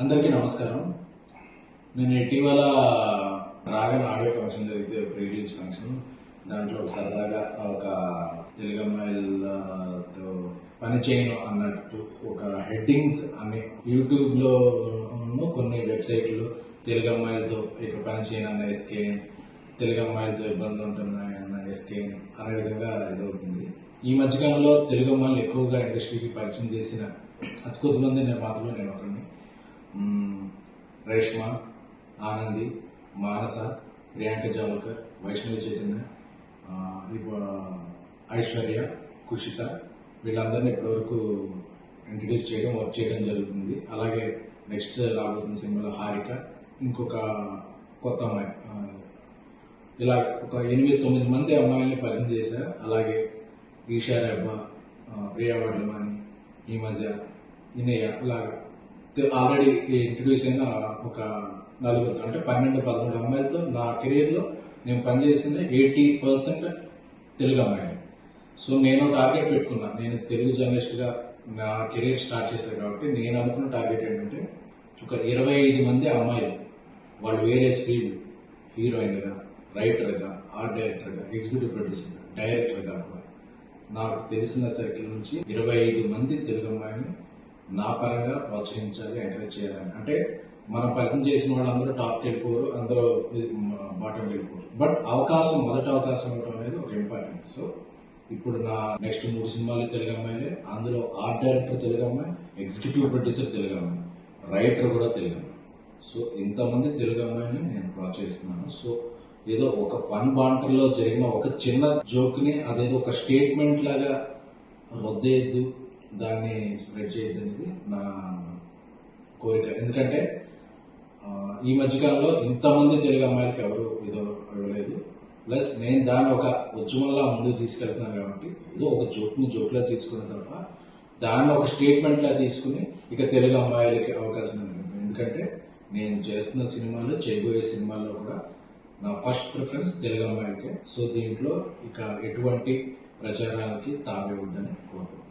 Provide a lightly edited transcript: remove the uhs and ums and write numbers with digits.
అందరికీ నమస్కారం. నేను ఇటీవల రాగన్ ఆడియో ఫంక్షన్ జరిగితే ప్రీ రిలీజ్ ఫంక్షన్, దాంట్లో సరదాగా ఒక తెలుగు అమ్మాయిలతో పని చేయను అన్నట్టు ఒక హెడ్డింగ్స్ అనే యూట్యూబ్లో కొన్ని వెబ్సైట్లు తెలుగు అమ్మాయిలతో ఇక పని చేయను అన్న ఎస్కేఎన్, తెలుగు అమ్మాయిలతో ఇబ్బందులు ఉంటున్నాయి అన్న ఎస్కేఎన్ అనే విధంగా ఇదవుతుంది. ఈ మధ్యకాలంలో తెలుగు అమ్మాయిలు ఎక్కువగా ఇండస్ట్రీకి పరిచయం చేసిన అతి కొద్దిమంది నిర్మాతలు నేను ఒకరిని. రేష్మ, ఆనంది, మానస, ప్రియాంక జావల్కర్, వైష్ణవి చైతన్య, ఐశ్వర్య, కుషిత, వీళ్ళందరినీ ఇప్పటివరకు ఇంట్రడ్యూస్ చేయడం, వర్క్ చేయడం జరుగుతుంది. అలాగే నెక్స్ట్ రాబోతున్న సినిమాలో హారిక, ఇంకొక కొత్త అమ్మాయి, ఇలా ఒక 8-9 మంది అమ్మాయిల్ని పరిచయం చేశారు. అలాగే ఈషా రెబ్బా, ప్రియా వడ్లమాని, ఈ మధ్య ఇనయ్య, అలాగా ఆల్రెడీ ఇంట్రడ్యూస్ అయిన ఒక 4 అంటే 12-13 అమ్మాయిలతో నా కెరీర్లో నేను పనిచేసింది 80% తెలుగు అమ్మాయిలు. సో నేను టార్గెట్ పెట్టుకున్నా. నేను తెలుగు జర్నలిస్ట్గా నా కెరీర్ స్టార్ట్ చేశాను కాబట్టి నేను అనుకున్న టార్గెట్ ఏంటంటే ఒక 25 మంది అమ్మాయిలు, వాళ్ళు వేరే ఫీల్డ్, హీరోయిన్గా, రైటర్గా, ఆర్ట్ డైరెక్టర్గా, ఎగ్జిక్యూటివ్ ప్రొడ్యూసర్గా, డైరెక్టర్గా కూడా నాకు తెలిసిన సర్కిల్ నుంచి 25 మంది తెలుగు అమ్మాయిని నా పరంగా ప్రోత్సహించాలి, ఎంకరేజ్ చేయాలని. అంటే మనం పరిచయం చేసిన వాళ్ళందరూ టాప్కి వెళ్ళిపోరు, అందరూ బాటంకి వెళ్ళిపోరు. బట్ మొదటి అవకాశం ఇవ్వడం అనేది ఒక ఇంపార్టెంట్. సో ఇప్పుడు నా నెక్స్ట్ 3 సినిమాలు తెలుగు అమ్మాయిలే. అందులో ఆర్ట్ డైరెక్టర్ తెలుగు అమ్మాయి, ఎగ్జిక్యూటివ్ ప్రొడ్యూసర్ తెలుగు అమ్మాయి, రైటర్ కూడా తెలుగు అమ్మాయి. సో ఇంతమంది తెలుగు అమ్మాయిని నేను ప్రోత్సహిస్తున్నాను. సో ఏదో ఒక ఫన్ బాంటర్లో జరిగిన ఒక చిన్న జోక్ని అదేదో ఒక స్టేట్మెంట్ లాగా వద్దేయద్దు, దాన్ని స్ప్రెడ్ చేయద్దు అనేది నా కోరిక. ఎందుకంటే ఈ మధ్యకాలంలో ఇంతమంది తెలుగు అమ్మాయిలకి ఎవరు ఇవ్వలేదు. ప్లస్ నేను దాన్ని ఒక ఉద్యమంలా ముందుకు తీసుకెళ్తున్నాను కాబట్టి ఏదో ఒక జోక్లా తీసుకున్న తప్ప దాన్ని ఒక స్టేట్మెంట్లా తీసుకుని ఇక తెలుగు అమ్మాయిలకి అవకాశం ఉంది. ఎందుకంటే నేను చేస్తున్న సినిమాలు, చేయబోయే సినిమాల్లో కూడా నా ఫస్ట్ ప్రిఫరెన్స్ తెలుగు అమ్మాయిలకే. సో దీంట్లో ఇక ఎటువంటి ప్రచారాలకి తావివ్వద్దని కోరుకుంటున్నాను.